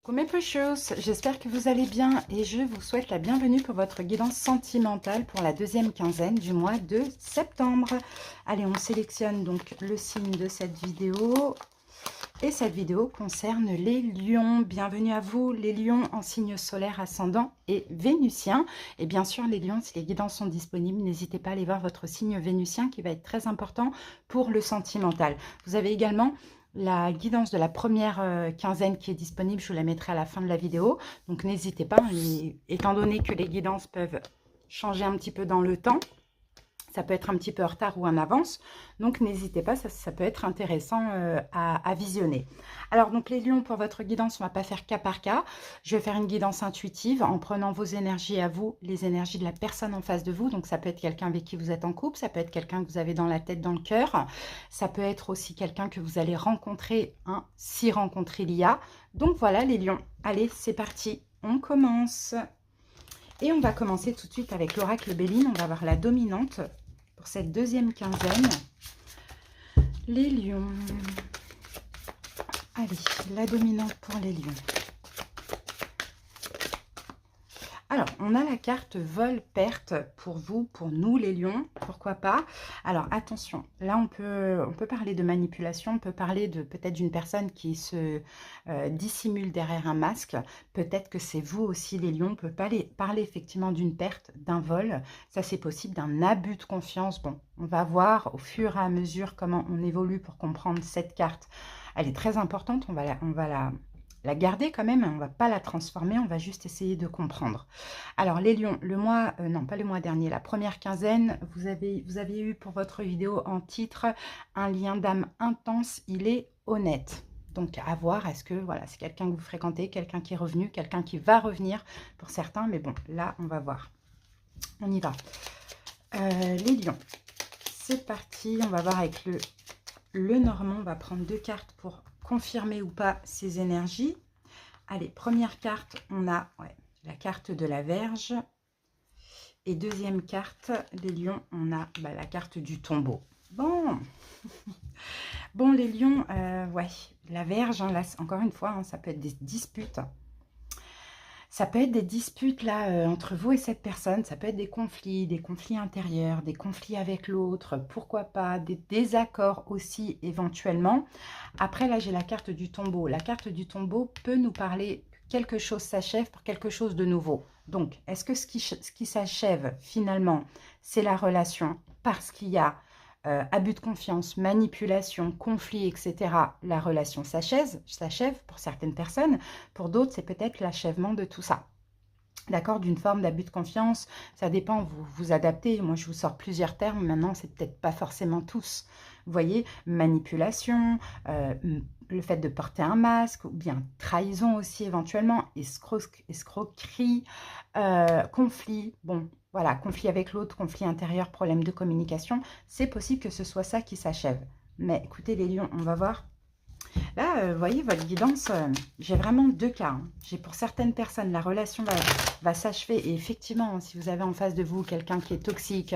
Coucou mes choses, j'espère que vous allez bien et je vous souhaite la bienvenue pour votre guidance sentimentale pour la deuxième quinzaine du mois de septembre. Allez, on sélectionne donc le signe de cette vidéo et cette vidéo concerne les lions. Bienvenue à vous les lions en signe solaire ascendant et vénusien. Et bien sûr les lions, si les guidances sont disponibles, n'hésitez pas à aller voir votre signe vénusien qui va être très important pour le sentimental. Vous avez également la guidance de la première quinzaine qui est disponible, je vous la mettrai à la fin de la vidéo. Donc n'hésitez pas, étant donné que les guidances peuvent changer un petit peu dans le temps, ça peut être un petit peu en retard ou en avance. Donc n'hésitez pas, ça peut être intéressant à visionner. Alors donc les lions, pour votre guidance, on ne va pas faire cas par cas. Je vais faire une guidance intuitive en prenant vos énergies à vous, les énergies de la personne en face de vous. Donc ça peut être quelqu'un avec qui vous êtes en couple, ça peut être quelqu'un que vous avez dans la tête, dans le cœur. Ça peut être aussi quelqu'un que vous allez rencontrer, hein, si rencontrer il y a. Donc voilà les lions. Allez, c'est parti, on commence. Et on va commencer tout de suite avec l'oracle Béline. On va voir la dominante pour cette deuxième quinzaine. Les lions. Allez, la dominante pour les lions. Alors, on a la carte vol-perte pour vous, pour nous les lions, pourquoi pas. Alors, attention, là on peut parler de manipulation, on peut parler de peut-être d'une personne qui se dissimule derrière un masque. Peut-être que c'est vous aussi les lions, on peut parler effectivement d'une perte, d'un vol. Ça c'est possible, d'un abus de confiance. Bon, on va voir au fur et à mesure comment on évolue pour comprendre cette carte. Elle est très importante, on va la garder quand même, on ne va pas la transformer, on va juste essayer de comprendre. Alors les lions, le mois, non pas le mois dernier, la première quinzaine, vous avez eu pour votre vidéo en titre un lien d'âme intense, il est honnête. Donc à voir, est-ce que voilà, c'est quelqu'un que vous fréquentez, quelqu'un qui est revenu, quelqu'un qui va revenir pour certains, mais bon, là on va voir. On y va. Les lions, c'est parti, on va voir avec le normand, on va prendre deux cartes pour confirmer ou pas ces énergies. Allez, première carte, on a la carte de la Vierge. Et deuxième carte, les lions, on a la carte du tombeau. Bon, bon les lions, la Vierge, hein, là, encore une fois, hein, ça peut être des disputes. Ça peut être des disputes là entre vous et cette personne, ça peut être des conflits intérieurs, des conflits avec l'autre, pourquoi pas, des désaccords aussi éventuellement. Après là j'ai la carte du tombeau. La carte du tombeau peut nous parler que quelque chose s'achève pour quelque chose de nouveau. Donc est-ce que ce qui s'achève finalement c'est la relation parce qu'il y a abus de confiance, manipulation, conflit, etc., la relation s'achève pour certaines personnes. Pour d'autres, c'est peut-être l'achèvement de tout ça. D'accord, d'une forme d'abus de confiance, ça dépend, vous vous adaptez. Moi, je vous sors plusieurs termes, maintenant, c'est peut-être pas forcément tous. Vous voyez, manipulation, le fait de porter un masque, ou bien trahison aussi éventuellement, escroquerie, conflit, bon, voilà, conflit avec l'autre, conflit intérieur, problème de communication, c'est possible que ce soit ça qui s'achève. Mais écoutez les lions, on va voir. Là, vous voyez, votre guidance, j'ai vraiment deux cas. Hein. J'ai pour certaines personnes, la relation va s'achever. Et effectivement, si vous avez en face de vous quelqu'un qui est toxique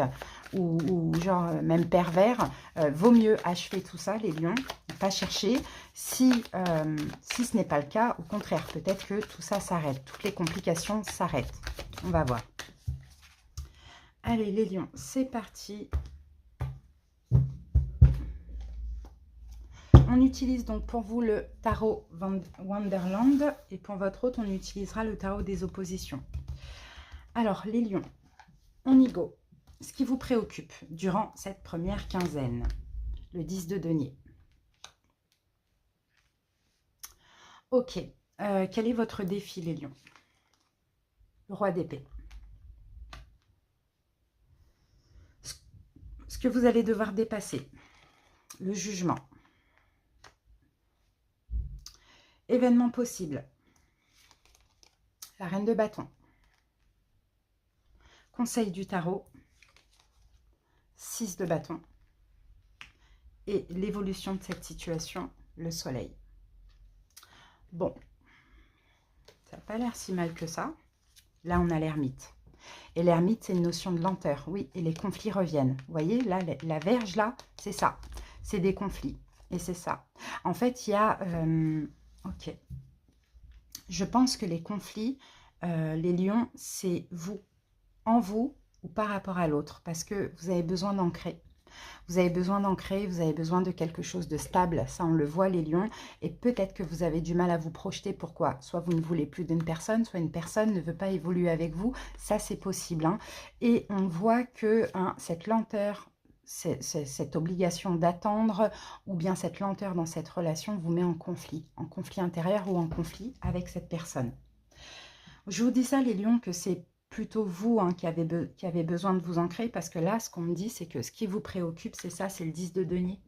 ou genre même pervers, vaut mieux achever tout ça, les lions, pas chercher. Si ce n'est pas le cas, au contraire, peut-être que tout ça s'arrête. Toutes les complications s'arrêtent. On va voir. Allez, les lions, c'est parti. On utilise donc pour vous le tarot Wonderland et pour votre autre, on utilisera le tarot des oppositions. Alors, les lions, on y go. Ce qui vous préoccupe durant cette première quinzaine, le 10 de denier. Ok, quel est votre défi, les lions? Le roi d'épée. Ce que vous allez devoir dépasser, le jugement. Événement possible. La reine de bâton. Conseil du tarot. 6 de bâton. Et l'évolution de cette situation, le soleil. Bon, ça n'a pas l'air si mal que ça. Là, on a l'ermite. Et l'ermite, c'est une notion de lenteur. Oui, et les conflits reviennent. Vous voyez, là, la Vierge, là, c'est ça. C'est des conflits. Et c'est ça. En fait, il y a... ok. Je pense que les conflits, les lions, c'est vous, en vous ou par rapport à l'autre, parce que vous avez besoin d'ancrer. Vous avez besoin d'ancrer, vous avez besoin de quelque chose de stable, ça on le voit les lions, et peut-être que vous avez du mal à vous projeter, pourquoi? Soit vous ne voulez plus d'une personne, soit une personne ne veut pas évoluer avec vous, ça c'est possible. Hein. Et on voit que cette lenteur, cette obligation d'attendre, ou bien cette lenteur dans cette relation vous met en conflit intérieur ou en conflit avec cette personne. Je vous dis ça les lions, que c'est plutôt vous qui avez besoin de vous ancrer, parce que là, ce qu'on me dit, c'est que ce qui vous préoccupe, c'est ça, c'est le 10 de denier.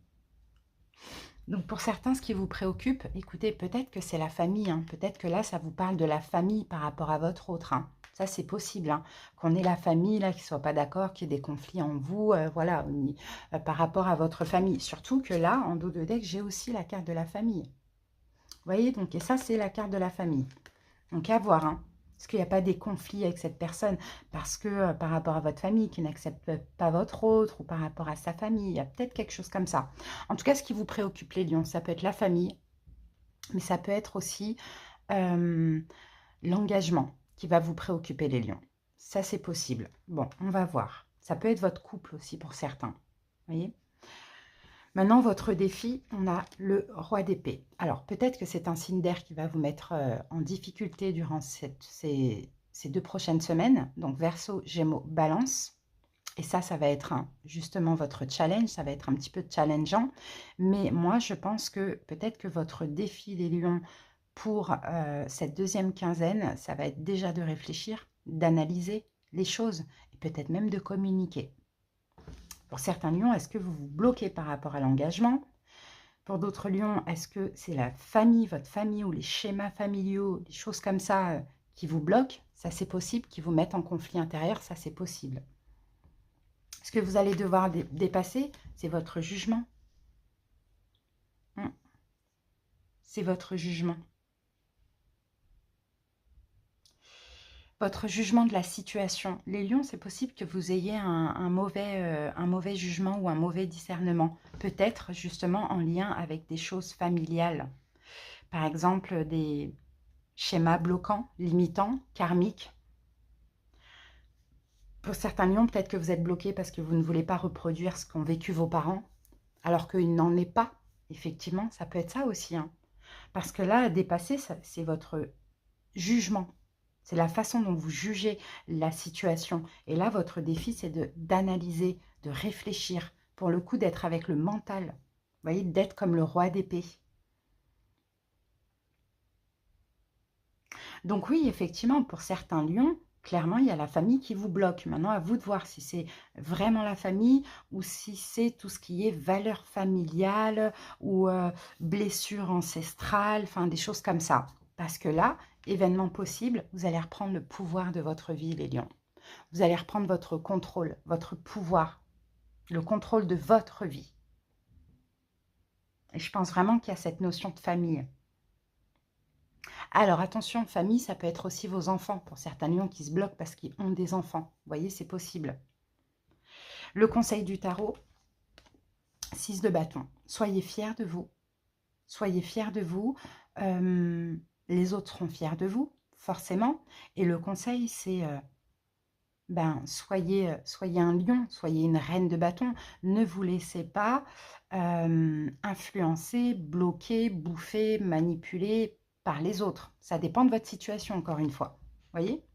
Donc pour certains, ce qui vous préoccupe, écoutez, peut-être que c'est la famille, hein. Peut-être que là, ça vous parle de la famille par rapport à votre autre. Hein. Ça, c'est possible, hein. Qu'on ait la famille, là, qui ne soit pas d'accord, qu'il y ait des conflits en vous, voilà, par rapport à votre famille. Surtout que là, en dos de deck, j'ai aussi la carte de la famille. Vous voyez, donc, et ça, c'est la carte de la famille. Donc à voir, hein. Est-ce qu'il n'y a pas des conflits avec cette personne parce que par rapport à votre famille qui n'accepte pas votre autre, ou par rapport à sa famille, il y a peut-être quelque chose comme ça. En tout cas, ce qui vous préoccupe les lions, ça peut être la famille, mais ça peut être aussi l'engagement qui va vous préoccuper les lions. Ça, c'est possible. Bon, on va voir. Ça peut être votre couple aussi pour certains. Vous voyez ? Maintenant, votre défi, on a le roi d'épée. Alors, peut-être que c'est un signe d'air qui va vous mettre en difficulté durant ces 2 prochaines semaines. Donc, Verseau, Gémeaux, Balance. Et ça va être justement votre challenge. Ça va être un petit peu challengeant. Mais moi, je pense que peut-être que votre défi, les lions, pour cette deuxième quinzaine, ça va être déjà de réfléchir, d'analyser les choses et peut-être même de communiquer. Pour certains lions, est-ce que vous vous bloquez par rapport à l'engagement? Pour d'autres lions, est-ce que c'est la famille, votre famille ou les schémas familiaux, des choses comme ça qui vous bloquent? Ça, c'est possible, qui vous mettent en conflit intérieur, ça, c'est possible. Ce que vous allez devoir dépasser, c'est votre jugement. C'est votre jugement. Votre jugement de la situation. Les lions, c'est possible que vous ayez un mauvais jugement ou un mauvais discernement. Peut-être justement en lien avec des choses familiales. Par exemple, des schémas bloquants, limitants, karmiques. Pour certains lions, peut-être que vous êtes bloqué parce que vous ne voulez pas reproduire ce qu'ont vécu vos parents, alors qu'il n'en est pas. Effectivement, ça peut être ça aussi. Hein. Parce que là, dépasser, c'est votre jugement. C'est la façon dont vous jugez la situation. Et là, votre défi, c'est d'analyser, de réfléchir. Pour le coup, d'être avec le mental. Vous voyez, d'être comme le roi d'épée. Donc oui, effectivement, pour certains lions, clairement, il y a la famille qui vous bloque. Maintenant, à vous de voir si c'est vraiment la famille ou si c'est tout ce qui est valeur familiale ou blessure ancestrale, enfin des choses comme ça. Parce que là, événement possible, vous allez reprendre le pouvoir de votre vie, les lions. Vous allez reprendre votre contrôle, votre pouvoir, le contrôle de votre vie. Et je pense vraiment qu'il y a cette notion de famille. Alors attention, famille, ça peut être aussi vos enfants. Pour certains lions qui se bloquent parce qu'ils ont des enfants. Vous voyez, c'est possible. Le conseil du tarot, 6 de bâton. Soyez fiers de vous. Soyez fiers de vous. Les autres seront fiers de vous, forcément. Et le conseil, c'est... soyez un lion, soyez une reine de bâton. Ne vous laissez pas influencer, bloquer, bouffer, manipuler par les autres. Ça dépend de votre situation, encore une fois. Vous voyez?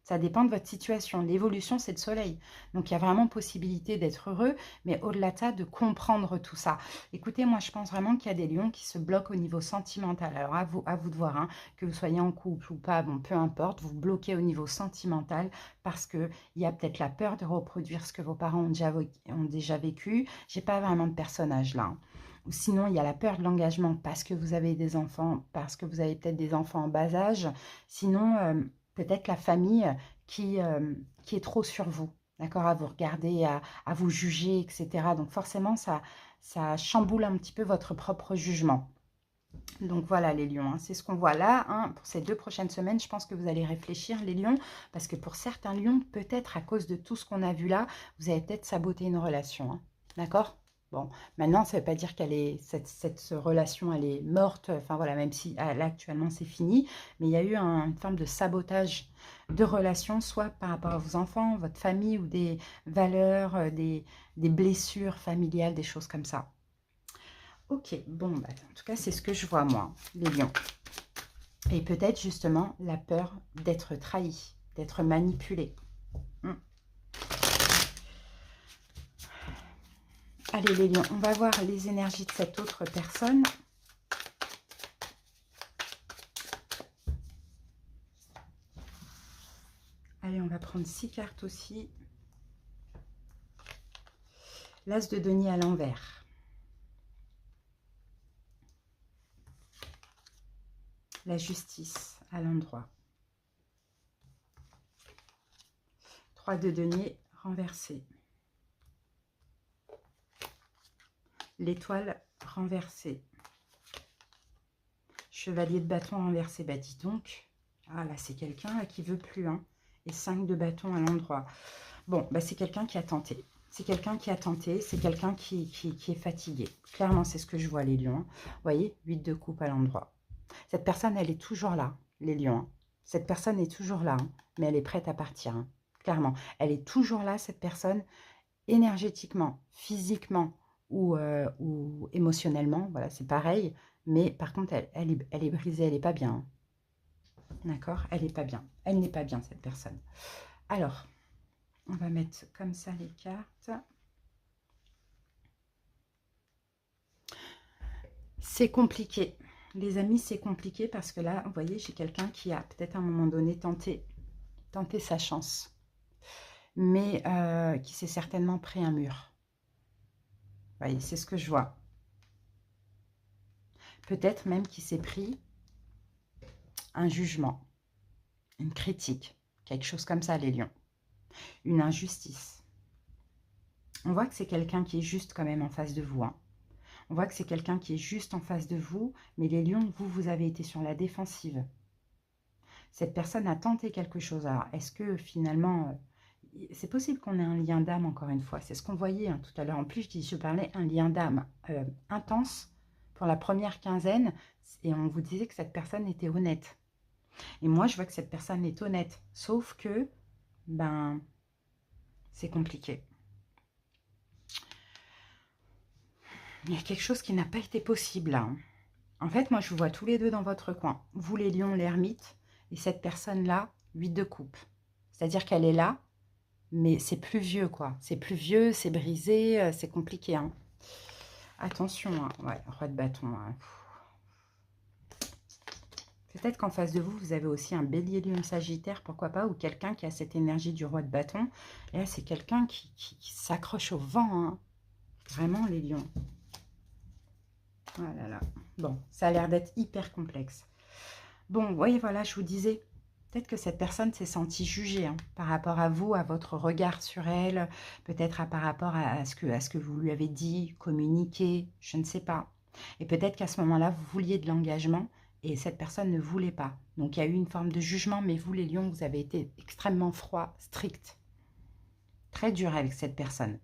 Ça dépend de votre situation. L'évolution, c'est le soleil. Donc, il y a vraiment possibilité d'être heureux, mais au-delà de ça, de comprendre tout ça. Écoutez, moi, je pense vraiment qu'il y a des lions qui se bloquent au niveau sentimental. Alors, à vous de voir, hein, que vous soyez en couple ou pas, bon, peu importe, vous bloquez au niveau sentimental parce qu'il y a peut-être la peur de reproduire ce que vos parents ont déjà vécu. J'ai pas vraiment de personnage là. Hein. Ou sinon, il y a la peur de l'engagement parce que vous avez des enfants, parce que vous avez peut-être des enfants en bas âge. Sinon... peut-être la famille qui est trop sur vous, d'accord, à vous regarder, à vous juger, etc. Donc forcément, ça chamboule un petit peu votre propre jugement. Donc voilà les lions, hein, c'est ce qu'on voit là. Hein, pour ces 2 prochaines semaines, je pense que vous allez réfléchir les lions, parce que pour certains lions, peut-être à cause de tout ce qu'on a vu là, vous avez peut-être saboté une relation, hein, d'accord? Bon, maintenant, ça ne veut pas dire qu'elle est cette relation, elle est morte. Enfin voilà, même si là actuellement c'est fini, mais il y a eu une forme de sabotage de relation, soit par rapport à vos enfants, votre famille, ou des valeurs, des blessures familiales, des choses comme ça. Ok, bon, bah, en tout cas, c'est ce que je vois moi, les lions. Et peut-être justement la peur d'être trahi, d'être manipulé. Hmm. Allez les lions, on va voir les énergies de cette autre personne. Allez, on va prendre 6 cartes aussi. L'as de denier à l'envers. La justice à l'endroit. 3 de denier renversé. L'étoile renversée. Chevalier de bâton renversé. Bah dis donc. Ah là, c'est quelqu'un qui veut plus. Hein. Et 5 de bâton à l'endroit. Bon, bah c'est quelqu'un qui a tenté. C'est quelqu'un qui a tenté. C'est quelqu'un qui est fatigué. Clairement, c'est ce que je vois, les lions. Vous voyez, 8 de coupe à l'endroit. Cette personne, elle est toujours là, les lions. Cette personne est toujours là, hein, mais elle est prête à partir. Hein, clairement, elle est toujours là, cette personne, énergétiquement, physiquement ou émotionnellement. Voilà, c'est pareil. Mais par contre, elle est brisée, elle n'est pas bien. Hein. D'accord? Elle n'est pas bien. Elle n'est pas bien, cette personne. Alors, on va mettre comme ça les cartes. C'est compliqué. Les amis, c'est compliqué parce que là, vous voyez, j'ai quelqu'un qui a peut-être à un moment donné tenté sa chance, mais qui s'est certainement pris un mur. Vous voyez, c'est ce que je vois. Peut-être même qu'il s'est pris un jugement, une critique, quelque chose comme ça, les lions. Une injustice. On voit que c'est quelqu'un qui est juste quand même en face de vous. Hein. On voit que c'est quelqu'un qui est juste en face de vous, mais les lions, vous avez été sur la défensive. Cette personne a tenté quelque chose. Alors, est-ce que finalement, c'est possible qu'on ait un lien d'âme, encore une fois. C'est ce qu'on voyait hein, tout à l'heure. En plus, je parlais un lien d'âme intense pour la première quinzaine, et on vous disait que cette personne était honnête. Et moi, je vois que cette personne est honnête, sauf que, ben, c'est compliqué. Il y a quelque chose qui n'a pas été possible là. Hein. En fait, moi, je vous vois tous les deux dans votre coin. Vous, les lions, l'ermite, et cette personne-là, 8 de coupe. C'est-à-dire qu'elle est là, mais c'est plus vieux, quoi. C'est plus vieux, c'est brisé, c'est compliqué. Hein. Attention, hein. Ouais, roi de bâton. Hein. Peut-être qu'en face de vous, vous avez aussi un bélier, lion, sagittaire, pourquoi pas, ou quelqu'un qui a cette énergie du roi de bâton. Et là, c'est quelqu'un qui s'accroche au vent. Hein. Vraiment, les lions. Oh là là. Bon, ça a l'air d'être hyper complexe. Bon, vous voyez, voilà, je vous disais, peut-être que cette personne s'est sentie jugée hein, par rapport à vous, à votre regard sur elle, peut-être par rapport à ce que vous lui avez dit, communiqué, je ne sais pas. Et peut-être qu'à ce moment-là, vous vouliez de l'engagement et cette personne ne voulait pas. Donc, il y a eu une forme de jugement, mais vous, les lions, vous avez été extrêmement froid, strict, très dur avec cette personne.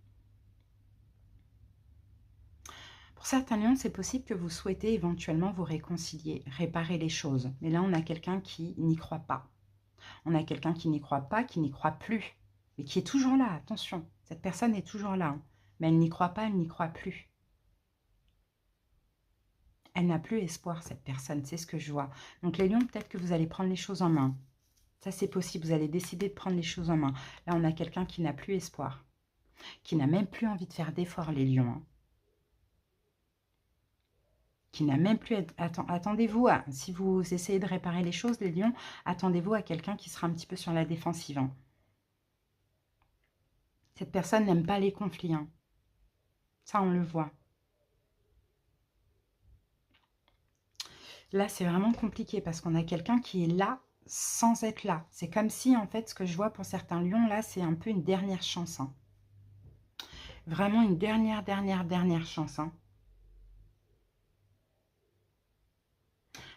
Pour certains lions, c'est possible que vous souhaitez éventuellement vous réconcilier, réparer les choses. Mais là, on a quelqu'un qui n'y croit pas. On a quelqu'un qui n'y croit pas, qui n'y croit plus, mais qui est toujours là, attention. Cette personne est toujours là, hein, mais elle n'y croit pas, elle n'y croit plus. Elle n'a plus espoir, cette personne, c'est ce que je vois. Donc les lions, peut-être que vous allez prendre les choses en main. Ça, c'est possible, vous allez décider de prendre les choses en main. Là, on a quelqu'un qui n'a plus espoir, qui n'a même plus envie de faire d'efforts, les lions. Hein. Qui n'a même plus... Attendez-vous, si vous essayez de réparer les choses, les lions, attendez-vous à quelqu'un qui sera un petit peu sur la défensive. Hein. Cette personne n'aime pas les conflits. Hein. Ça, on le voit. Là, c'est vraiment compliqué parce qu'on a quelqu'un qui est là sans être là. C'est comme si, en fait, ce que je vois pour certains lions, là, c'est un peu une dernière chance. Hein. Vraiment une dernière chance. Hein.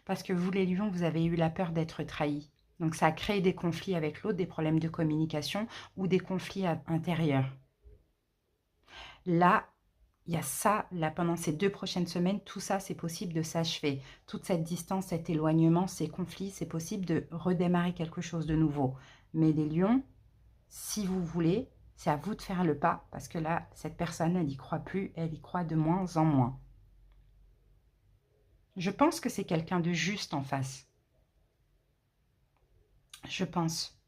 Parce que vous, les lions, vous avez eu la peur d'être trahis. Donc, ça a créé des conflits avec l'autre, des problèmes de communication ou des conflits intérieurs. Là, il y a ça, là, pendant ces 2 prochaines semaines, tout ça, c'est possible de s'achever. Toute cette distance, cet éloignement, ces conflits, c'est possible de redémarrer quelque chose de nouveau. Mais les lions, si vous voulez, c'est à vous de faire le pas, parce que là, cette personne, elle n'y croit plus, elle y croit de moins en moins. Je pense que c'est quelqu'un de juste en face. Je pense.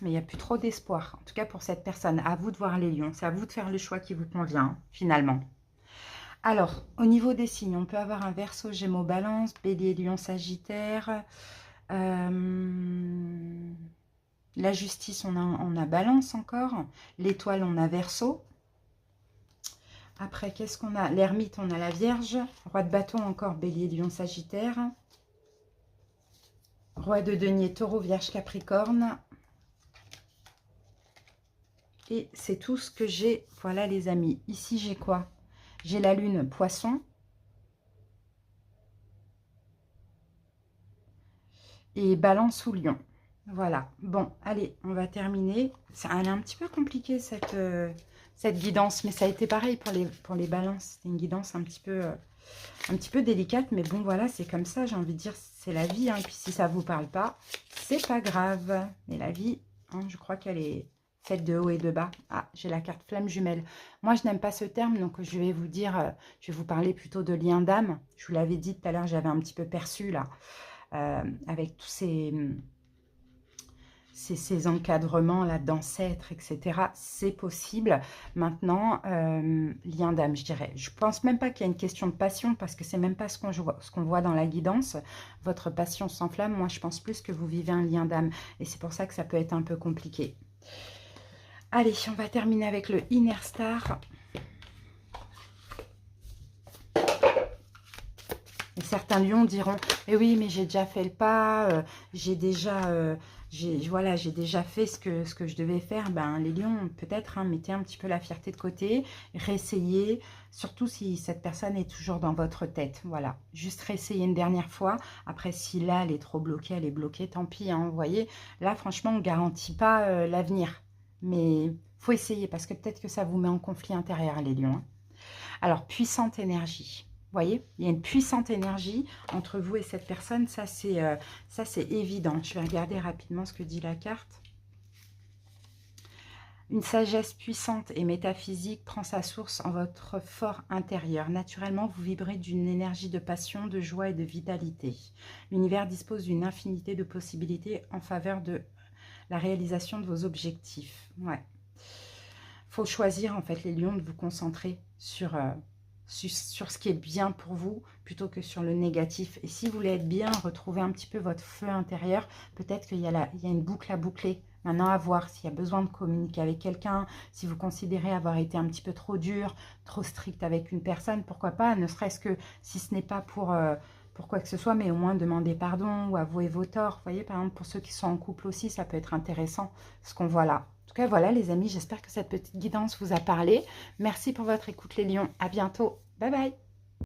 Mais il n'y a plus trop d'espoir. En tout cas, pour cette personne, à vous de voir les lions. C'est à vous de faire le choix qui vous convient, finalement. Alors, au niveau des signes, on peut avoir un Verseau, Gémeaux, Balance, Bélier, Lion, Sagittaire. La justice, on a Balance encore. L'étoile, on a Verseau. Après, qu'est-ce qu'on a? L'ermite, on a la Vierge. Roi de bâton, encore Bélier, Lion, Sagittaire. Roi de denier, Taureau, Vierge, Capricorne. Et c'est tout ce que j'ai. Voilà les amis. Ici, j'ai quoi? J'ai la lune, Poisson. Et Balance ou Lion. Voilà. Bon, allez, on va terminer. Elle est un petit peu compliquée cette guidance, mais ça a été pareil pour les balances. C'est une guidance un petit peu délicate, mais bon, voilà, c'est comme ça, j'ai envie de dire, c'est la vie. Hein. Et puis si ça ne vous parle pas, c'est pas grave. Mais la vie, hein, je crois qu'elle est faite de haut et de bas. Ah, j'ai la carte flamme jumelle. Moi, je n'aime pas ce terme, donc je vais vous dire, je vais vous parler plutôt de lien d'âme. Je vous l'avais dit tout à l'heure, j'avais un petit peu perçu, là, avec tous ces encadrements là d'ancêtres, etc. C'est possible. Maintenant, lien d'âme, je dirais. Je pense même pas qu'il y a une question de passion, parce que c'est même pas ce qu'on voit dans la guidance. Votre passion s'enflamme. Moi, je pense plus que vous vivez un lien d'âme. Et c'est pour ça que ça peut être un peu compliqué. Allez, on va terminer avec le Inner Star. Et certains lions diront, eh oui, mais j'ai déjà fait le pas, j'ai déjà fait ce que je devais faire. Ben, les lions, peut-être, hein, mettez un petit peu la fierté de côté, réessayez, surtout si cette personne est toujours dans votre tête. Voilà, juste réessayer une dernière fois. Après, si là, elle est trop bloquée, elle est bloquée, tant pis. Hein, vous voyez, là, franchement, on ne garantit pas l'avenir. Mais faut essayer, parce que peut-être que ça vous met en conflit intérieur, les lions. Hein. Alors, puissante énergie. Vous voyez, il y a une puissante énergie entre vous et cette personne. Ça, c'est évident. Je vais regarder rapidement ce que dit la carte. Une sagesse puissante et métaphysique prend sa source en votre fort intérieur. Naturellement, vous vibrez d'une énergie de passion, de joie et de vitalité. L'univers dispose d'une infinité de possibilités en faveur de la réalisation de vos objectifs. Ouais. Faut choisir, en fait, les lions, de vous concentrer sur ce qui est bien pour vous, plutôt que sur le négatif. Et si vous voulez être bien, retrouver un petit peu votre feu intérieur, peut-être qu'il y a une boucle à boucler. Maintenant, à voir s'il y a besoin de communiquer avec quelqu'un, si vous considérez avoir été un petit peu trop dur, trop strict avec une personne, pourquoi pas, ne serait-ce que si ce n'est pas pour quoi que ce soit, mais au moins demander pardon ou avouer vos torts. Vous voyez, par exemple, pour ceux qui sont en couple aussi, ça peut être intéressant, ce qu'on voit là. En tout cas, voilà les amis, j'espère que cette petite guidance vous a parlé. Merci pour votre écoute les lions. À bientôt. Bye bye.